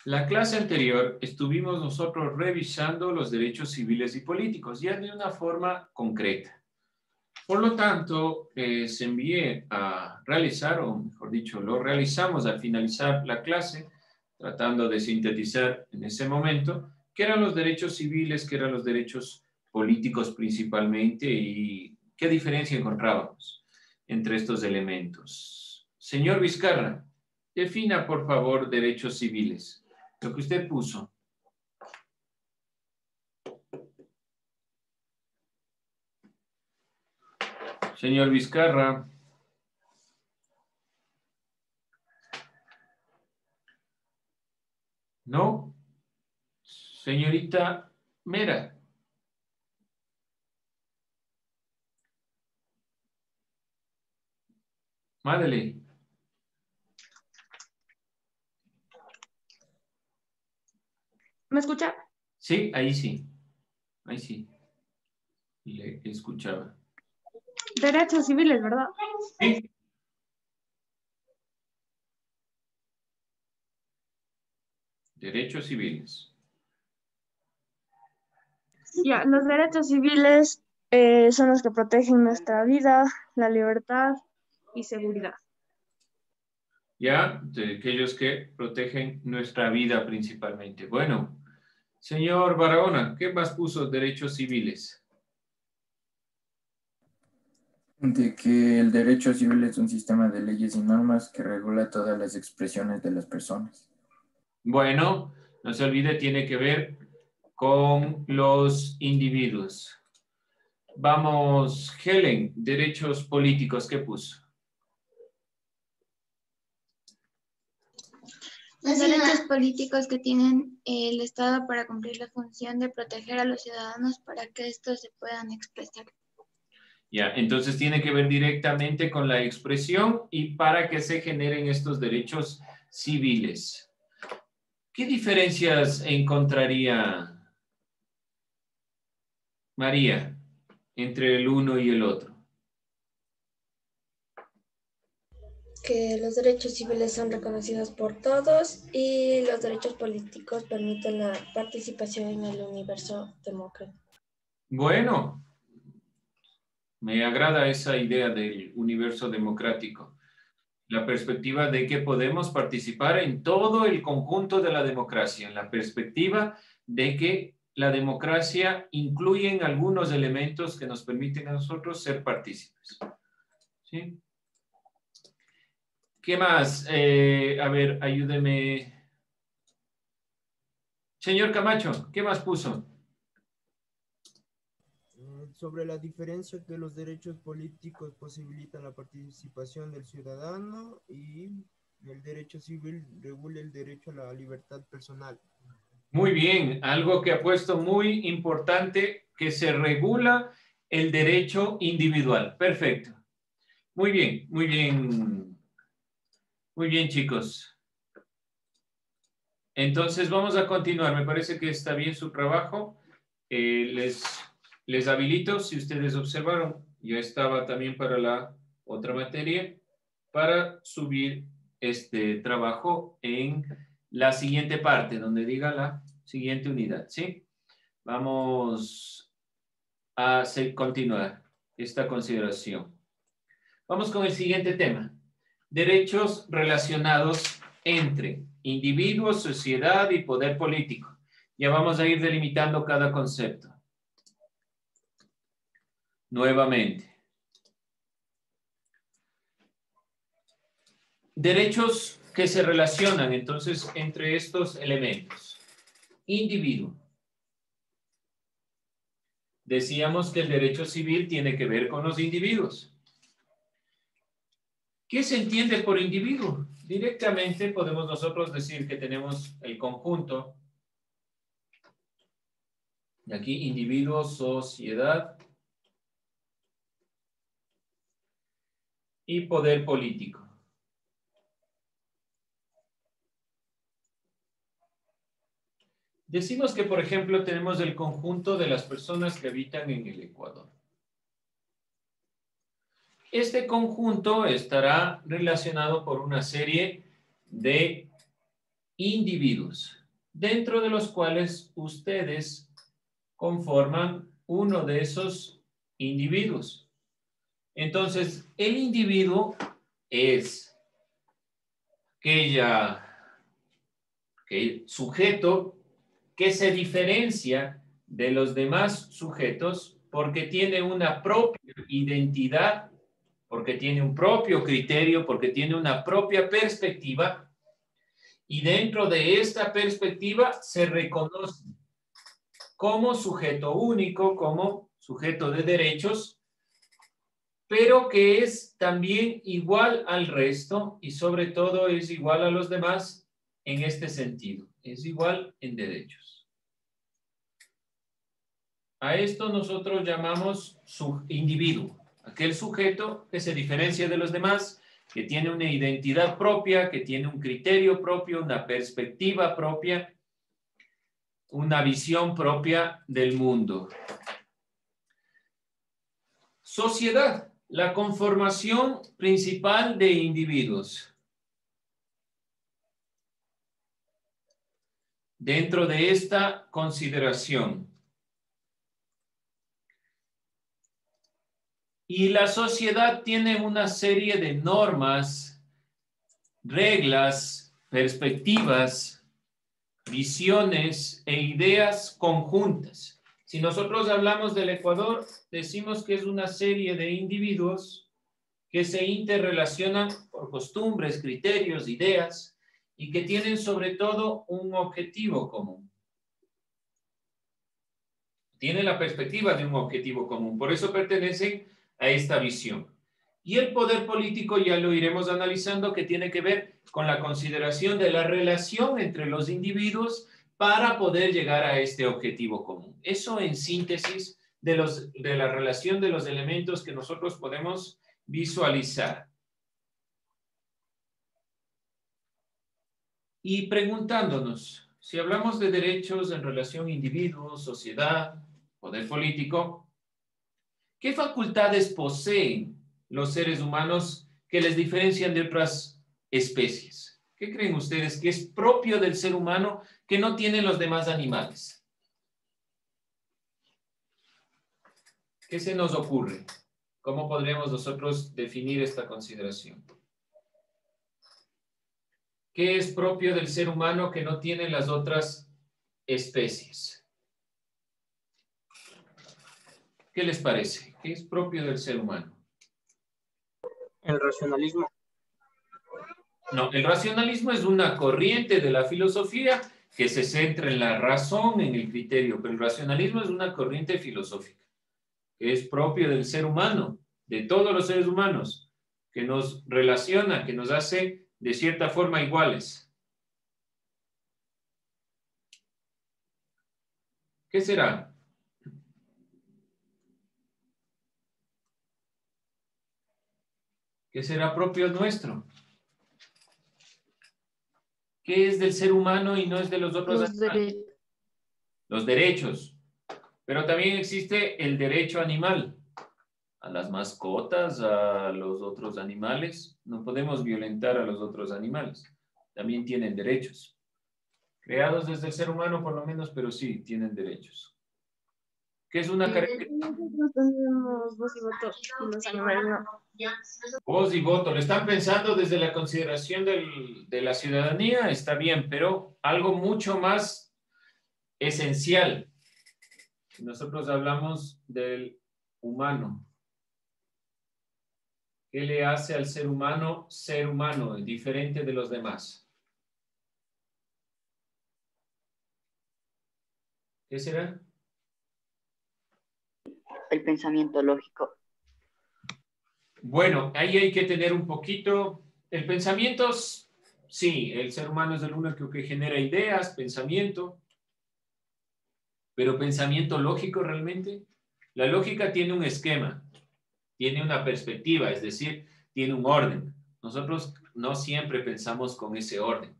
La clase anterior estuvimos nosotros revisando los derechos civiles y políticos, ya de una forma concreta. Por lo tanto, se envié a realizar, o mejor dicho, lo realizamos al finalizar la clase, tratando de sintetizar en ese momento qué eran los derechos civiles, qué eran los derechos políticos principalmente y qué diferencia encontrábamos entre estos elementos. Señor Vizcarra, defina por favor derechos civiles. Lo que usted puso. Señor Vizcarra. ¿No? Señorita Mera. Madeleine. ¿Me escucha? Sí, ahí sí. Ahí sí. Le escuchaba. Derechos civiles, ¿verdad? Sí. Derechos civiles. Ya, los derechos civiles son los que protegen nuestra vida, la libertad y seguridad. Ya, de aquellos que protegen nuestra vida principalmente. Bueno, señor Barahona, ¿qué más puso derechos civiles? De que el derecho civil es un sistema de leyes y normas que regula todas las expresiones de las personas. Bueno, no se olvide, tiene que ver con los individuos. Vamos, Helen, derechos políticos, ¿qué puso? Los derechos políticos que tienen el Estado para cumplir la función de proteger a los ciudadanos para que estos se puedan expresar. Ya, entonces tiene que ver directamente con la expresión y para que se generen estos derechos civiles. ¿Qué diferencias encontraría María entre el uno y el otro? Que los derechos civiles son reconocidos por todos y los derechos políticos permiten la participación en el universo democrático. Bueno, me agrada esa idea del universo democrático. La perspectiva de que podemos participar en todo el conjunto de la democracia, en la perspectiva de que la democracia incluye algunos elementos que nos permiten a nosotros ser partícipes. ¿Sí? ¿Qué más? A ver, ayúdeme. Señor Camacho, ¿qué más puso? Sobre la diferencia que los derechos políticos posibilitan la participación del ciudadano y el derecho civil regula el derecho a la libertad personal. Muy bien, algo que ha puesto muy importante, que se regula el derecho individual. Perfecto. Muy bien, muy bien. Muy bien, chicos. Entonces vamos a continuar. Me parece que está bien su trabajo. Les habilito, si ustedes observaron, yo estaba también para la otra materia, para subir este trabajo en la siguiente parte, donde diga la siguiente unidad, ¿sí? Vamos a continuar esta consideración. Vamos con el siguiente tema. Derechos relacionados entre individuo, sociedad y poder político. Ya vamos a ir delimitando cada concepto. Nuevamente. Derechos que se relacionan entonces entre estos elementos. Individuo. Decíamos que el derecho civil tiene que ver con los individuos. ¿Qué se entiende por individuo? Directamente podemos nosotros decir que tenemos el conjunto. Y aquí individuo, sociedad y poder político. Decimos que, por ejemplo, tenemos el conjunto de las personas que habitan en el Ecuador. Este conjunto estará relacionado por una serie de individuos, dentro de los cuales ustedes conforman uno de esos individuos. Entonces, el individuo es aquel sujeto que se diferencia de los demás sujetos porque tiene una propia identidad, porque tiene un propio criterio, porque tiene una propia perspectiva, y dentro de esta perspectiva se reconoce como sujeto único, como sujeto de derechos, pero que es también igual al resto y sobre todo es igual a los demás en este sentido, es igual en derechos. A esto nosotros llamamos individuo, aquel sujeto que se diferencia de los demás, que tiene una identidad propia, que tiene un criterio propio, una perspectiva propia, una visión propia del mundo. Sociedad, la conformación principal de individuos. Dentro de esta consideración. Y la sociedad tiene una serie de normas, reglas, perspectivas, visiones e ideas conjuntas. Si nosotros hablamos del Ecuador, decimos que es una serie de individuos que se interrelacionan por costumbres, criterios, ideas y que tienen sobre todo un objetivo común. Tienen la perspectiva de un objetivo común, por eso pertenecen a esta visión. Y el poder político ya lo iremos analizando, que tiene que ver con la consideración de la relación entre los individuos para poder llegar a este objetivo común. Eso en síntesis de la relación de los elementos que nosotros podemos visualizar. Y preguntándonos, si hablamos de derechos en relación individuo, sociedad, poder político, ¿qué facultades poseen los seres humanos que les diferencian de otras especies? ¿Qué creen ustedes que es propio del ser humano que no tienen los demás animales? ¿Qué se nos ocurre? ¿Cómo podríamos nosotros definir esta consideración? ¿Qué es propio del ser humano que no tienen las otras especies? ¿Qué les parece? ¿Qué es propio del ser humano? El racionalismo. No, el racionalismo es una corriente de la filosofía que se centra en la razón, en el criterio, pero el racionalismo es una corriente filosófica que es propio del ser humano, de todos los seres humanos, que nos relaciona, que nos hace de cierta forma iguales. ¿Qué será? ¿Qué será propio nuestro? ¿Qué es del ser humano y no es de los otros animales? Los derechos. Pero también existe el derecho animal. A las mascotas, a los otros animales. No podemos violentar a los otros animales. También tienen derechos. Creados desde el ser humano por lo menos, pero sí, tienen derechos. ¿Qué es una característica? Nosotros tenemos voz y voto y los animales no. Voz y voto. ¿Lo están pensando desde la consideración de la ciudadanía? Está bien, pero algo mucho más esencial. Nosotros hablamos del humano. ¿Qué le hace al ser humano, diferente de los demás? ¿Qué será? El pensamiento lógico. Bueno, ahí hay que tener un poquito. El pensamiento, sí, el ser humano es el único que genera ideas, pensamiento. Pero pensamiento lógico realmente. La lógica tiene un esquema, tiene una perspectiva, es decir, tiene un orden. Nosotros no siempre pensamos con ese orden.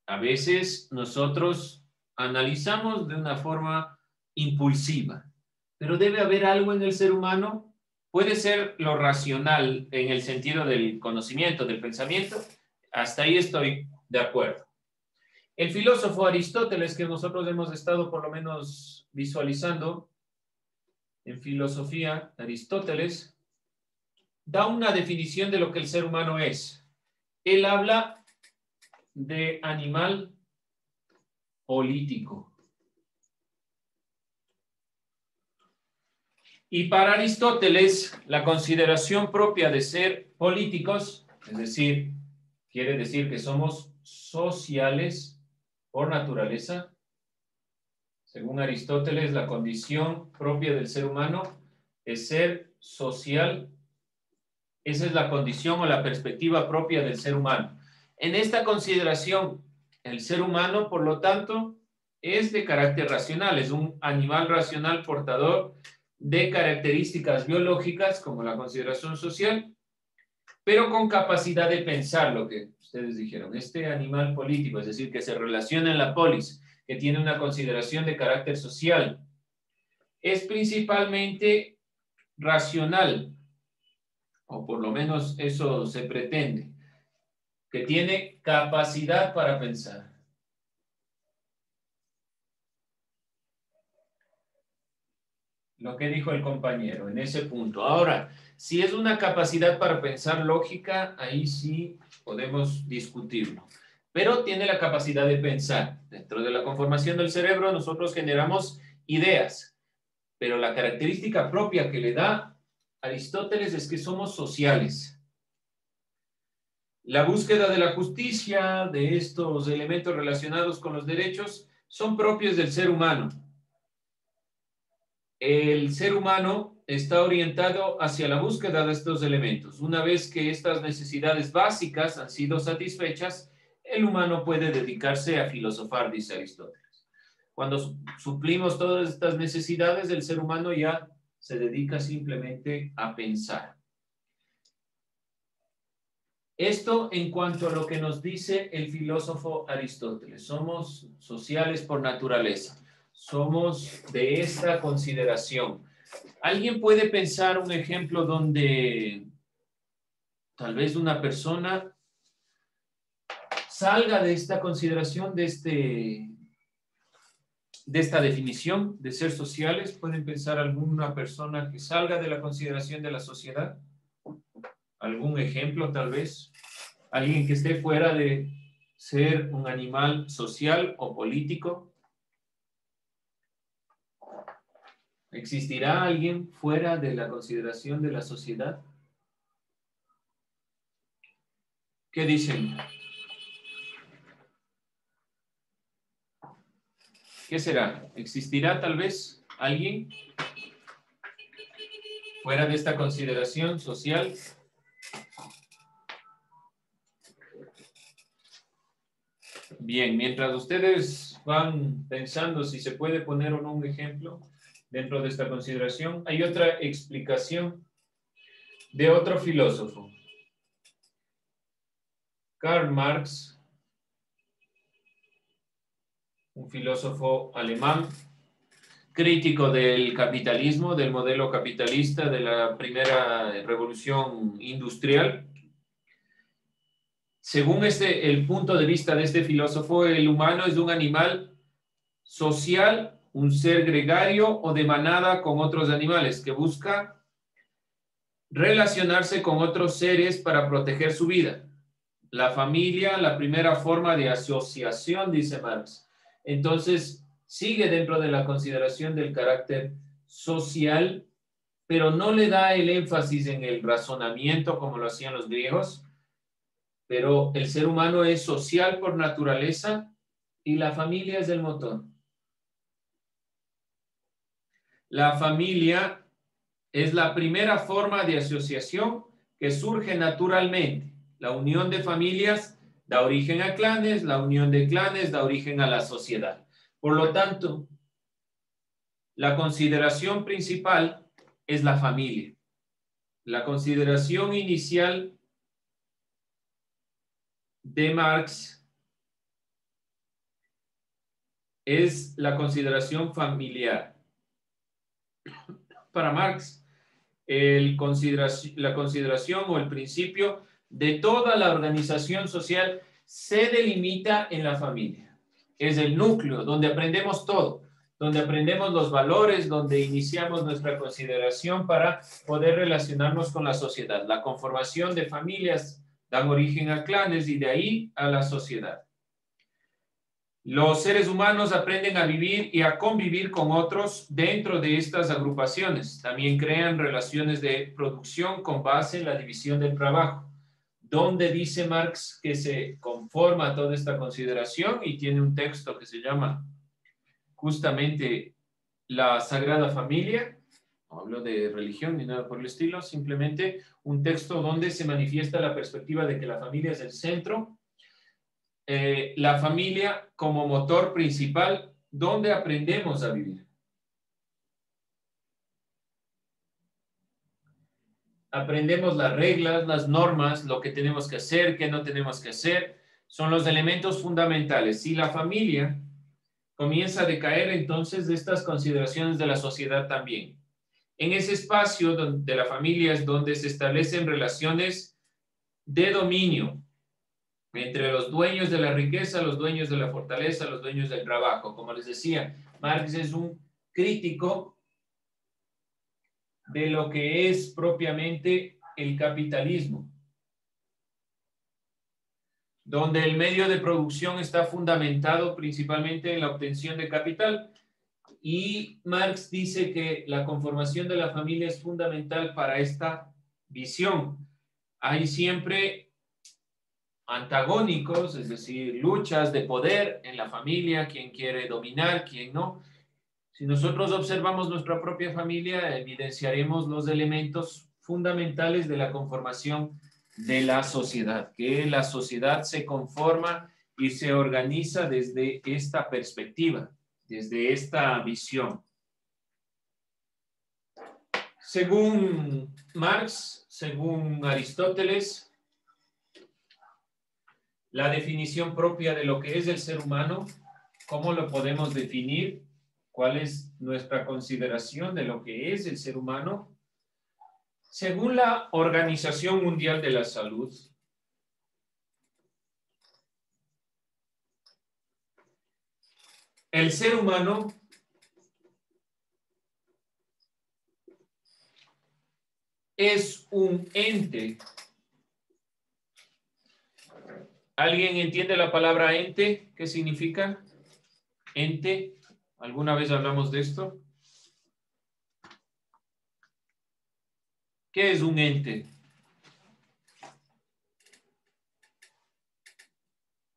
A veces nosotros analizamos de una forma impulsiva, pero debe haber algo en el ser humano. Puede ser lo racional en el sentido del conocimiento, del pensamiento. Hasta ahí estoy de acuerdo. El filósofo Aristóteles, que nosotros hemos estado por lo menos visualizando en filosofía, Aristóteles da una definición de lo que el ser humano es. Él habla de animal político. Y para Aristóteles, la consideración propia de ser políticos, es decir, quiere decir que somos sociales por naturaleza. Según Aristóteles, la condición propia del ser humano es ser social. Esa es la condición o la perspectiva propia del ser humano. En esta consideración, el ser humano, por lo tanto, es de carácter racional, es un animal racional portador de características biológicas como la consideración social, pero con capacidad de pensar, lo que ustedes dijeron. Este animal político, es decir, que se relaciona en la polis, que tiene una consideración de carácter social, es principalmente racional, o por lo menos eso se pretende, que tiene capacidad para pensar. Lo que dijo el compañero en ese punto. Ahora, si es una capacidad para pensar lógica, ahí sí podemos discutirlo. Pero tiene la capacidad de pensar. Dentro de la conformación del cerebro, nosotros generamos ideas. Pero la característica propia que le da Aristóteles es que somos sociales. La búsqueda de la justicia, de estos elementos relacionados con los derechos, son propios del ser humano. El ser humano está orientado hacia la búsqueda de estos elementos. Una vez que estas necesidades básicas han sido satisfechas, el humano puede dedicarse a filosofar, dice Aristóteles. Cuando suplimos todas estas necesidades, el ser humano ya se dedica simplemente a pensar. Esto en cuanto a lo que nos dice el filósofo Aristóteles. Somos sociales por naturaleza. Somos de esta consideración. ¿Alguien puede pensar un ejemplo donde tal vez una persona salga de esta consideración, de esta definición de ser sociales? ¿Pueden pensar alguna persona que salga de la consideración de la sociedad? ¿Algún ejemplo tal vez? ¿Alguien que esté fuera de ser un animal social o político? ¿Existirá alguien fuera de la consideración de la sociedad? ¿Qué dicen? ¿Qué será? ¿Existirá tal vez alguien fuera de esta consideración social? Bien, mientras ustedes van pensando si se puede poner o no un ejemplo dentro de esta consideración, hay otra explicación de otro filósofo. Karl Marx, un filósofo alemán, crítico del capitalismo, del modelo capitalista de la primera revolución industrial. Según el punto de vista de este filósofo, el humano es un animal social, un ser gregario o de manada con otros animales que busca relacionarse con otros seres para proteger su vida. La familia, la primera forma de asociación, dice Marx. Entonces, sigue dentro de la consideración del carácter social, pero no le da el énfasis en el razonamiento como lo hacían los griegos. Pero el ser humano es social por naturaleza y la familia es el motor. La familia es la primera forma de asociación que surge naturalmente. La unión de familias da origen a clanes, la unión de clanes da origen a la sociedad. Por lo tanto, la consideración principal es la familia. La consideración inicial de Marx es la consideración familiar. Para Marx, la consideración o el principio de toda la organización social se delimita en la familia. es el núcleo, donde aprendemos todo, donde aprendemos los valores, donde iniciamos nuestra consideración para poder relacionarnos con la sociedad. La conformación de familias dan origen a clanes y de ahí a la sociedad. Los seres humanos aprenden a vivir y a convivir con otros dentro de estas agrupaciones. También crean relaciones de producción con base en la división del trabajo, donde dice Marx que se conforma toda esta consideración y tiene un texto que se llama justamente la Sagrada Familia. No hablo de religión ni nada por el estilo, simplemente un texto donde se manifiesta la perspectiva de que la familia es el centro, la familia como motor principal donde aprendemos a vivir. Aprendemos las reglas, las normas, lo que tenemos que hacer, qué no tenemos que hacer, son los elementos fundamentales. Si la familia comienza a decaer, entonces de estas consideraciones de la sociedad también. En ese espacio de la familia es donde se establecen relaciones de dominio entre los dueños de la riqueza, los dueños de la fortaleza, los dueños del trabajo. Como les decía, Marx es un crítico de lo que es propiamente el capitalismo, donde el medio de producción está fundamentado principalmente en la obtención de capital. Y Marx dice que la conformación de la familia es fundamental para esta visión. Hay siempre antagónicos, es decir, luchas de poder en la familia, quién quiere dominar, quién no. Si nosotros observamos nuestra propia familia, evidenciaremos los elementos fundamentales de la conformación de la sociedad, que la sociedad se conforma y se organiza desde esta perspectiva, desde esta visión. Según Marx, según Aristóteles, la definición propia de lo que es el ser humano, ¿cómo lo podemos definir? ¿Cuál es nuestra consideración de lo que es el ser humano? Según la Organización Mundial de la Salud, el ser humano es un ente. ¿Alguien entiende la palabra ente? ¿Qué significa? Ente. ¿Alguna vez hablamos de esto? ¿Qué es un ente?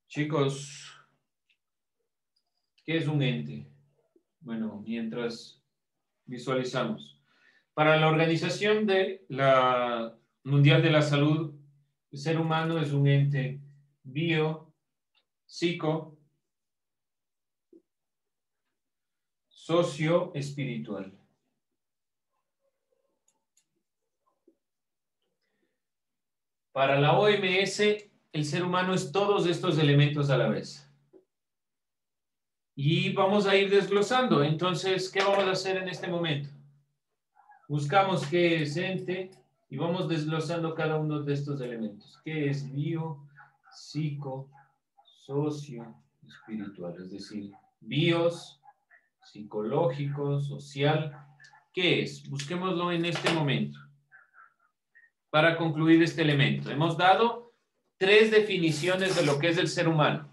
Chicos, ¿qué es un ente? Bueno, mientras visualizamos. Para la Organización de la Mundial de la Salud, el ser humano es un ente bio, psico, socio-espiritual. Para la OMS, el ser humano es todos estos elementos a la vez. Y vamos a ir desglosando. Entonces, ¿qué vamos a hacer en este momento? Buscamos qué es ente y vamos desglosando cada uno de estos elementos. ¿Qué es bio, psico, socio, espiritual? Es decir, bios, psicológico, social. ¿Qué es? Busquémoslo en este momento. Para concluir este elemento, hemos dado 3 definiciones de lo que es el ser humano,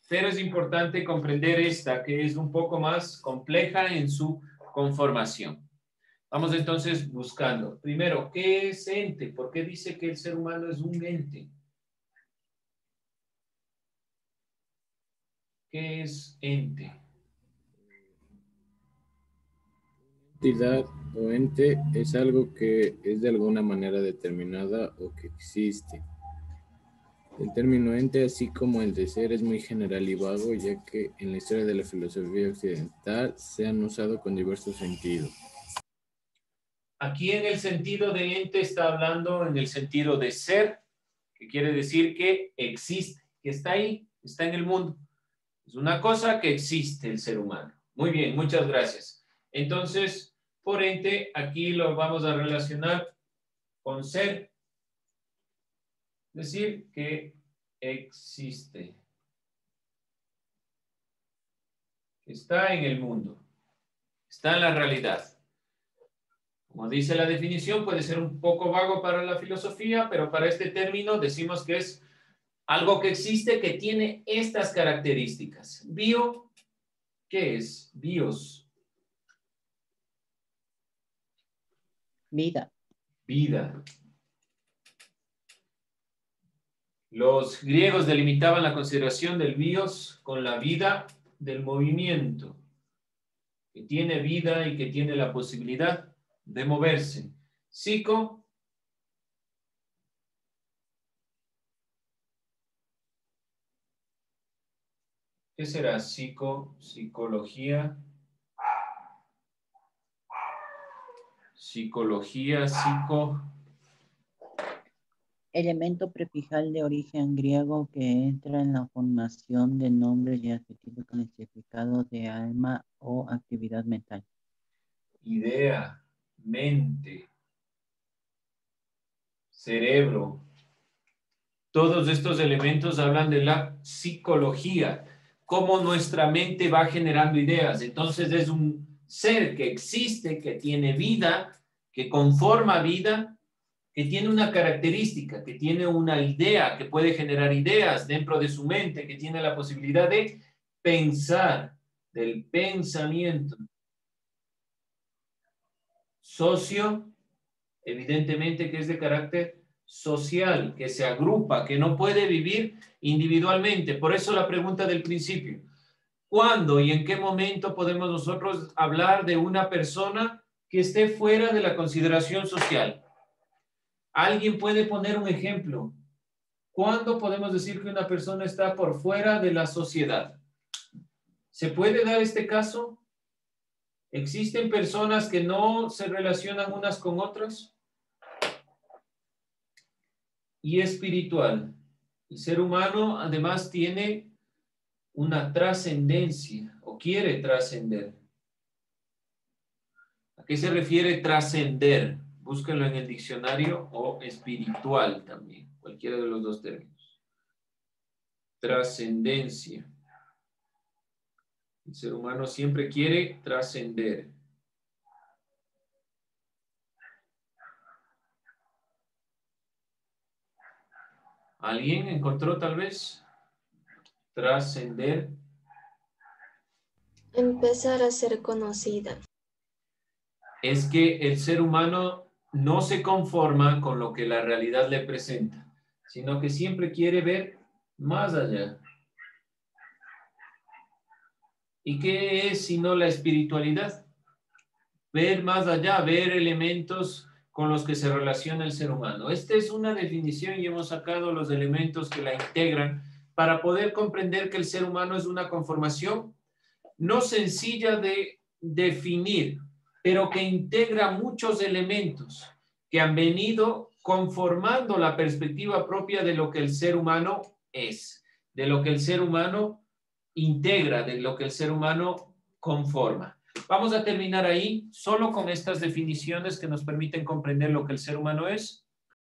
pero es importante comprender esta, que es un poco más compleja en su conformación. Vamos entonces buscando. Primero, ¿qué es ente? ¿Por qué dice que el ser humano es un ente? ¿Qué es ente? Entidad o ente es algo que es de alguna manera determinada o que existe. El término ente, así como el de ser, es muy general y vago, ya que en la historia de la filosofía occidental se han usado con diversos sentidos. Aquí en el sentido de ente está hablando en el sentido de ser, que quiere decir que existe, que está ahí, está en el mundo. Es una cosa que existe el ser humano. Muy bien, muchas gracias. Entonces, por ente, aquí lo vamos a relacionar con ser. Es decir, que existe. está en el mundo, está en la realidad. Como dice la definición, puede ser un poco vago para la filosofía, pero para este término decimos que es algo que existe que tiene estas características. Bio, ¿qué es? Bios. Vida. Vida. Los griegos delimitaban la consideración del bios con la vida del movimiento, que tiene vida y que tiene la posibilidad de moverse. Psico, ¿qué será psico? Psicología. Psicología, psico. Elemento prefijal de origen griego que entra en la formación de nombres y adjetivos clasificados de alma o actividad mental. Idea, mente, cerebro. Todos estos elementos hablan de la psicología, cómo nuestra mente va generando ideas. Entonces es un ser que existe, que tiene vida, que conforma vida, que tiene una característica, que tiene una idea, que puede generar ideas dentro de su mente, que tiene la posibilidad de pensar, del pensamiento. Socio, evidentemente que es de carácter social, que se agrupa, que no puede vivir individualmente. Por eso la pregunta del principio: ¿cuándo y en qué momento podemos nosotros hablar de una persona que esté fuera de la consideración social? ¿Alguien puede poner un ejemplo? ¿Cuándo podemos decir que una persona está por fuera de la sociedad? ¿Se puede dar este caso? ¿Existen personas que no se relacionan unas con otras? Y espiritual. El ser humano además tiene una trascendencia o quiere trascender. ¿A qué se refiere trascender? Búsquenlo en el diccionario, o espiritual también, cualquiera de los dos términos. Trascendencia. El ser humano siempre quiere trascender. ¿Alguien encontró tal vez? Trascender. Empezar a ser conocida. Es que el ser humano no se conforma con lo que la realidad le presenta, sino que siempre quiere ver más allá. ¿Y qué es sino la espiritualidad? Ver más allá, ver elementos con los que se relaciona el ser humano. Esta es una definición y hemos sacado los elementos que la integran para poder comprender que el ser humano es una conformación no sencilla de definir, pero que integra muchos elementos que han venido conformando la perspectiva propia de lo que el ser humano es, de lo que el ser humano integra, de lo que el ser humano conforma. Vamos a terminar ahí solo con estas definiciones que nos permiten comprender lo que el ser humano es